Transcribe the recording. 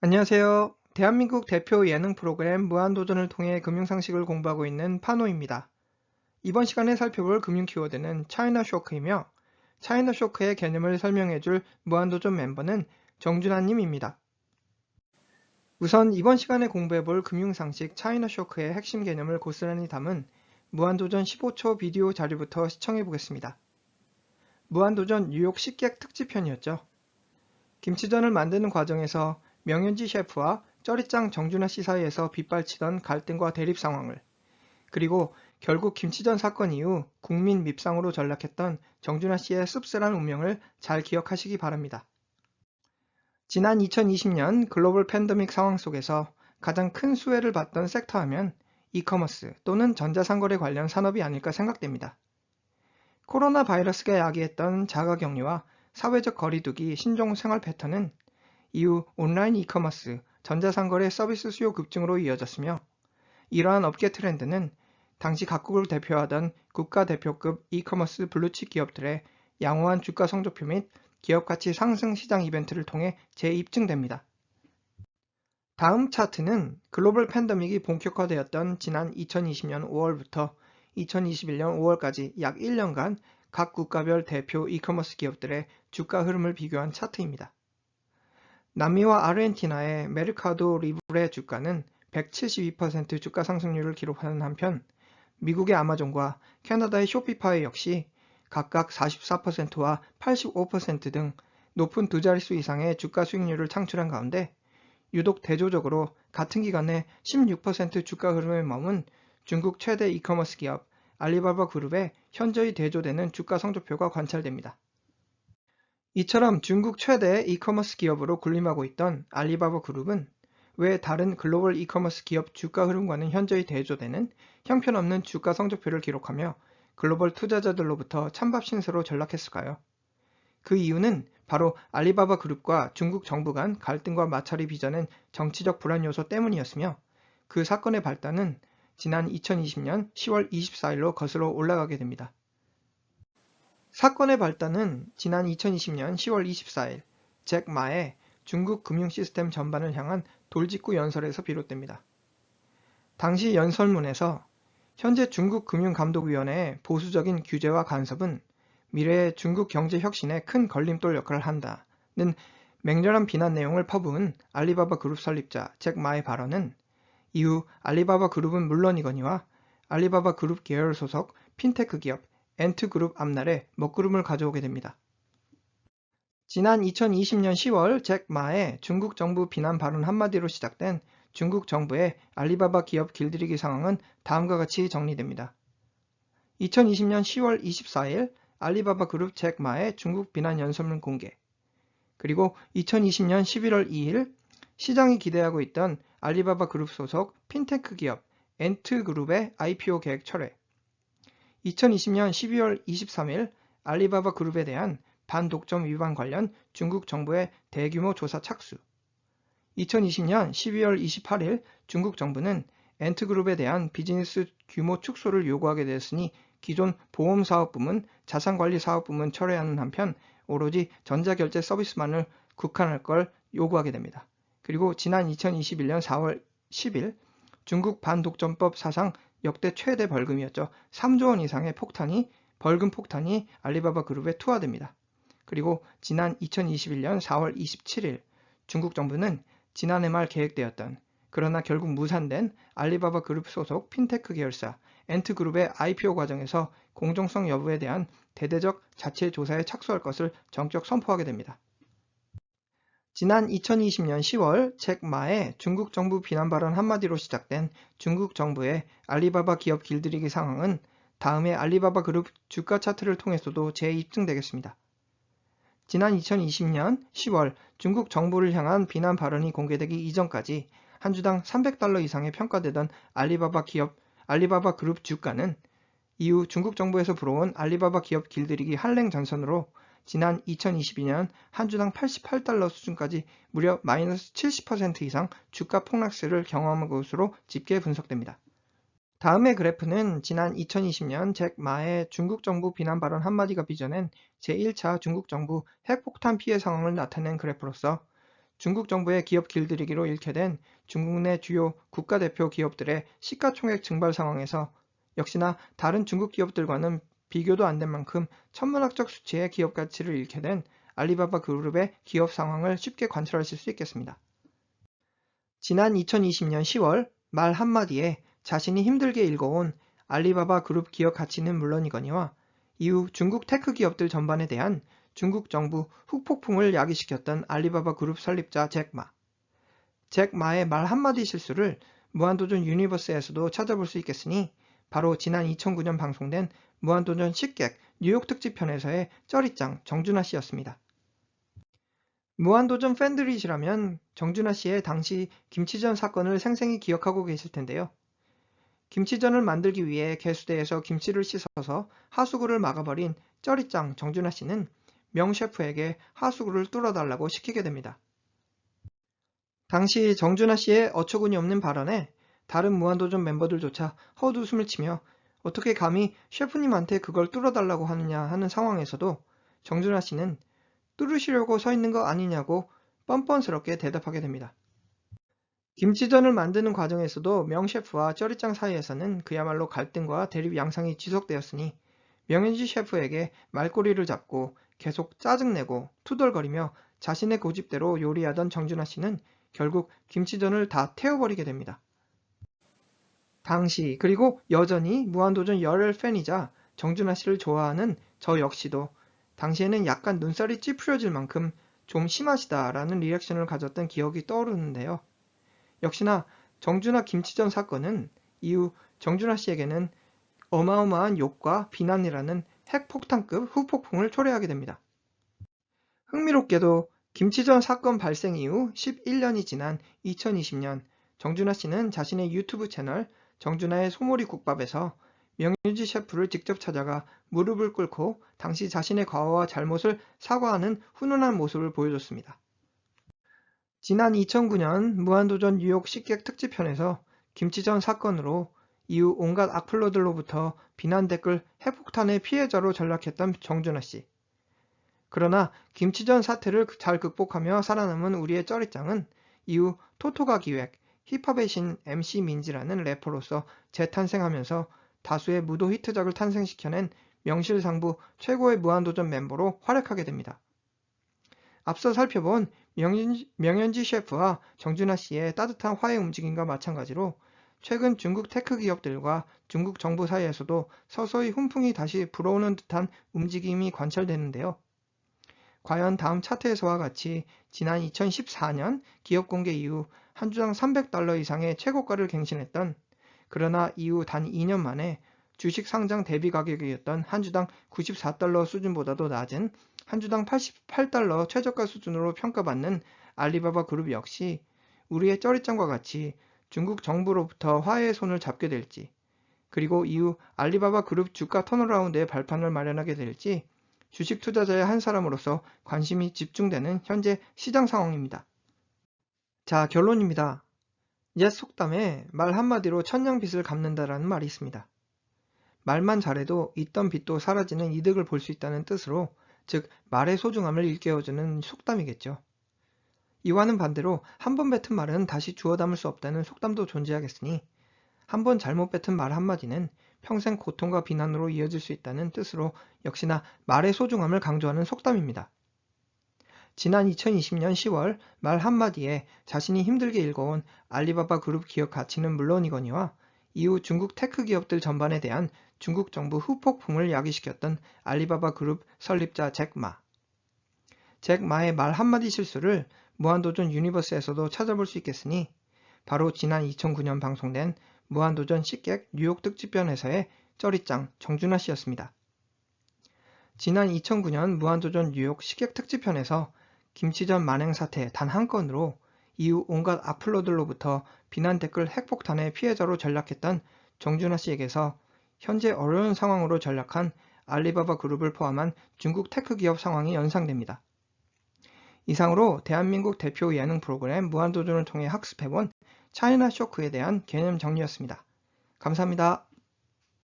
안녕하세요. 대한민국 대표 예능 프로그램 무한도전을 통해 금융상식을 공부하고 있는 파노입니다. 이번 시간에 살펴볼 금융 키워드는 차이나 쇼크이며 차이나 쇼크의 개념을 설명해줄 무한도전 멤버는 정준하님입니다. 우선 이번 시간에 공부해볼 금융상식 차이나 쇼크의 핵심 개념을 고스란히 담은 무한도전 15초 비디오 자료부터 시청해보겠습니다. 무한도전 뉴욕 식객 특집편이었죠. 김치전을 만드는 과정에서 명현지 셰프와 쩌리짱 정준하 씨 사이에서 빗발치던 갈등과 대립 상황을, 그리고 결국 김치전 사건 이후 국민 밉상으로 전락했던 정준하 씨의 씁쓸한 운명을 잘 기억하시기 바랍니다. 지난 2020년 글로벌 팬데믹 상황 속에서 가장 큰 수혜를 봤던 섹터 하면 이커머스 또는 전자상거래 관련 산업이 아닐까 생각됩니다. 코로나 바이러스가 야기했던 자가격리와 사회적 거리두기 신종 생활 패턴은 이후 온라인 이커머스, 전자상거래 서비스 수요 급증으로 이어졌으며, 이러한 업계 트렌드는 당시 각국을 대표하던 국가대표급 이커머스 블루칩 기업들의 양호한 주가 성적표 및 기업가치 상승 시장 이벤트를 통해 재입증됩니다. 다음 차트는 글로벌 팬데믹이 본격화되었던 지난 2020년 5월부터 2021년 5월까지 약 1년간 각 국가별 대표 이커머스 기업들의 주가 흐름을 비교한 차트입니다. 남미와 아르헨티나의 메르카도 리브레 주가는 172% 주가 상승률을 기록하는 한편, 미국의 아마존과 캐나다의 쇼피파이 역시 각각 44%와 85% 등 높은 두 자릿수 이상의 주가 수익률을 창출한 가운데, 유독 대조적으로 같은 기간에 16% 주가 흐름에 머문 중국 최대 이커머스 기업 알리바바 그룹의 현저히 대조되는 주가 성적표가 관찰됩니다. 이처럼 중국 최대 이커머스 기업으로 군림하고 있던 알리바바 그룹은 왜 다른 글로벌 이커머스 기업 주가 흐름과는 현저히 대조되는 형편없는 주가 성적표를 기록하며 글로벌 투자자들로부터 찬밥 신세로 전락했을까요? 그 이유는 바로 알리바바 그룹과 중국 정부 간 갈등과 마찰이 빚어낸 정치적 불안 요소 때문이었으며, 그 사건의 발단은 지난 2020년 10월 24일로 거슬러 올라가게 됩니다. 사건의 발단은 지난 2020년 10월 24일 잭 마의 중국 금융 시스템 전반을 향한 돌직구 연설에서 비롯됩니다. 당시 연설문에서 현재 중국 금융감독위원회의 보수적인 규제와 간섭은 미래의 중국 경제 혁신에 큰 걸림돌 역할을 한다는 맹렬한 비난 내용을 퍼부은 알리바바 그룹 설립자 잭 마의 발언은 이후 알리바바 그룹은 물론이거니와 알리바바 그룹 계열 소속 핀테크 기업 엔트그룹 앞날에 먹구름을 가져오게 됩니다. 지난 2020년 10월 잭 마의 중국 정부 비난 발언 한마디로 시작된 중국 정부의 알리바바 기업 길들이기 상황은 다음과 같이 정리됩니다. 2020년 10월 24일 알리바바 그룹 잭 마의 중국 비난 연설문 공개, 그리고 2020년 11월 2일 시장이 기대하고 있던 알리바바 그룹 소속 핀테크 기업 엔트그룹의 IPO 계획 철회, 2020년 12월 23일 알리바바 그룹에 대한 반독점 위반 관련 중국 정부의 대규모 조사 착수, 2020년 12월 28일 중국 정부는 엔트그룹에 대한 비즈니스 규모 축소를 요구하게 되었으니 기존 보험사업부문, 자산관리사업부문 철회하는 한편 오로지 전자결제 서비스만을 국한할 걸 요구하게 됩니다. 그리고 지난 2021년 4월 10일 중국 반독점법 사상 역대 최대 벌금이었죠. 3조 원 이상의 벌금 폭탄이 알리바바 그룹에 투하됩니다. 그리고 지난 2021년 4월 27일 중국 정부는 지난해 말 계획되었던, 그러나 결국 무산된 알리바바 그룹 소속 핀테크 계열사 엔트그룹의 IPO 과정에서 공정성 여부에 대한 대대적 자체 조사에 착수할 것을 정격 선포하게 됩니다. 지난 2020년 10월 잭 마의 중국 정부 비난 발언 한마디로 시작된 중국 정부의 알리바바 기업 길들이기 상황은 다음에 알리바바 그룹 주가 차트를 통해서도 재입증되겠습니다. 지난 2020년 10월 중국 정부를 향한 비난 발언이 공개되기 이전까지 한 주당 $300 이상에 평가되던 알리바바 그룹 주가는 이후 중국 정부에서 불어온 알리바바 기업 길들이기 한랭 전선으로 지난 2022년 한 주당 $88 수준까지 무려 마이너스 70% 이상 주가 폭락세를 경험한 것으로 집계 분석됩니다. 다음의 그래프는 지난 2020년 잭 마의 중국 정부 비난 발언 한마디가 빚어낸 제1차 중국 정부 핵폭탄 피해 상황을 나타낸 그래프로서 중국 정부의 기업 길들이기로 잃게 된 중국 내 주요 국가대표 기업들의 시가총액 증발 상황에서 역시나 다른 중국 기업들과는 비교도 안 된 만큼 천문학적 수치의 기업 가치를 잃게 된 알리바바 그룹의 기업 상황을 쉽게 관찰하실 수 있겠습니다. 지난 2020년 10월 말 한마디에 자신이 힘들게 읽어온 알리바바 그룹 기업 가치는 물론이거니와 이후 중국 테크 기업들 전반에 대한 중국 정부 후폭풍을 야기시켰던 알리바바 그룹 설립자 잭마. 잭마의 말 한마디 실수를 무한도전 유니버스에서도 찾아볼 수 있겠으니 바로 지난 2009년 방송된 무한도전 식객 뉴욕 특집 편에서의 쩌리짱 정준하 씨였습니다. 무한도전 팬들이시라면 정준하 씨의 당시 김치전 사건을 생생히 기억하고 계실 텐데요. 김치전을 만들기 위해 개수대에서 김치를 씻어서 하수구를 막아버린 쩌리짱 정준하 씨는 명 셰프에게 하수구를 뚫어달라고 시키게 됩니다. 당시 정준하 씨의 어처구니 없는 발언에 다른 무한도전 멤버들조차 헛웃음을 치며 어떻게 감히 셰프님한테 그걸 뚫어달라고 하느냐 하는 상황에서도 정준하 씨는 뚫으시려고 서 있는 거 아니냐고 뻔뻔스럽게 대답하게 됩니다. 김치전을 만드는 과정에서도 명 셰프와 쩌리짱 사이에서는 그야말로 갈등과 대립 양상이 지속되었으니 명현지 셰프에게 말꼬리를 잡고 계속 짜증내고 투덜거리며 자신의 고집대로 요리하던 정준하 씨는 결국 김치전을 다 태워버리게 됩니다. 당시 그리고 여전히 무한도전 열혈 팬이자 정준하 씨를 좋아하는 저 역시도 당시에는 약간 눈살이 찌푸려질 만큼 좀 심하시다라는 리액션을 가졌던 기억이 떠오르는데요. 역시나 정준하 김치전 사건은 이후 정준하 씨에게는 어마어마한 욕과 비난이라는 핵폭탄급 후폭풍을 초래하게 됩니다. 흥미롭게도 김치전 사건 발생 이후 11년이 지난 2020년 정준하 씨는 자신의 유튜브 채널 정준하의 소몰이 국밥에서 명윤지 셰프를 직접 찾아가 무릎을 꿇고 당시 자신의 과오와 잘못을 사과하는 훈훈한 모습을 보여줬습니다. 지난 2009년 무한도전 뉴욕 식객 특집편에서 김치전 사건으로 이후 온갖 악플러들로부터 비난 댓글 핵폭탄의 피해자로 전락했던 정준하 씨. 그러나 김치전 사태를 잘 극복하며 살아남은 우리의 쩌리짱은 이후 토토가 기획, 힙합의 신 MC 민지라는 래퍼로서 재탄생하면서 다수의 무도 히트작을 탄생시켜낸 명실상부 최고의 무한도전 멤버로 활약하게 됩니다. 앞서 살펴본 명현지 셰프와 정준하 씨의 따뜻한 화해 움직임과 마찬가지로 최근 중국 테크 기업들과 중국 정부 사이에서도 서서히 훈풍이 다시 불어오는 듯한 움직임이 관찰되는데요. 과연 다음 차트에서와 같이 지난 2014년 기업 공개 이후 한 주당 $300 이상의 최고가를 갱신했던 그러나 이후 단 2년 만에 주식 상장 대비 가격이었던 한 주당 $94 수준보다도 낮은 한 주당 $88 최저가 수준으로 평가받는 알리바바 그룹 역시 우리의 쩌리짱과 같이 중국 정부로부터 화해의 손을 잡게 될지 그리고 이후 알리바바 그룹 주가 턴어라운드의 발판을 마련하게 될지 주식 투자자의 한 사람으로서 관심이 집중되는 현재 시장 상황입니다. 자, 결론입니다. 옛 속담에 말 한마디로 천냥빚을 갚는다라는 말이 있습니다. 말만 잘해도 있던 빚도 사라지는 이득을 볼 수 있다는 뜻으로 즉 말의 소중함을 일깨워주는 속담이겠죠. 이와는 반대로 한 번 뱉은 말은 다시 주워 담을 수 없다는 속담도 존재하겠으니 한 번 잘못 뱉은 말 한마디는 평생 고통과 비난으로 이어질 수 있다는 뜻으로 역시나 말의 소중함을 강조하는 속담입니다. 지난 2020년 10월 말 한마디에 자신이 힘들게 읽어온 알리바바 그룹 기업 가치는 물론이거니와 이후 중국 테크 기업들 전반에 대한 중국 정부 후폭풍을 야기시켰던 알리바바 그룹 설립자 잭마. 잭마의 말 한마디 실수를 무한도전 유니버스에서도 찾아볼 수 있겠으니 바로 지난 2009년 방송된 무한도전 식객 뉴욕 특집편에서의 쩌리짱 정준하 씨였습니다. 지난 2009년 무한도전 뉴욕 식객 특집편에서 김치전 만행 사태 단 한 건으로 이후 온갖 악플러들로부터 비난 댓글 핵폭탄의 피해자로 전락했던 정준하 씨에게서 현재 어려운 상황으로 전락한 알리바바 그룹을 포함한 중국 테크 기업 상황이 연상됩니다. 이상으로 대한민국 대표 예능 프로그램 무한도전을 통해 학습해본 차이나 쇼크에 대한 개념 정리였습니다. 감사합니다.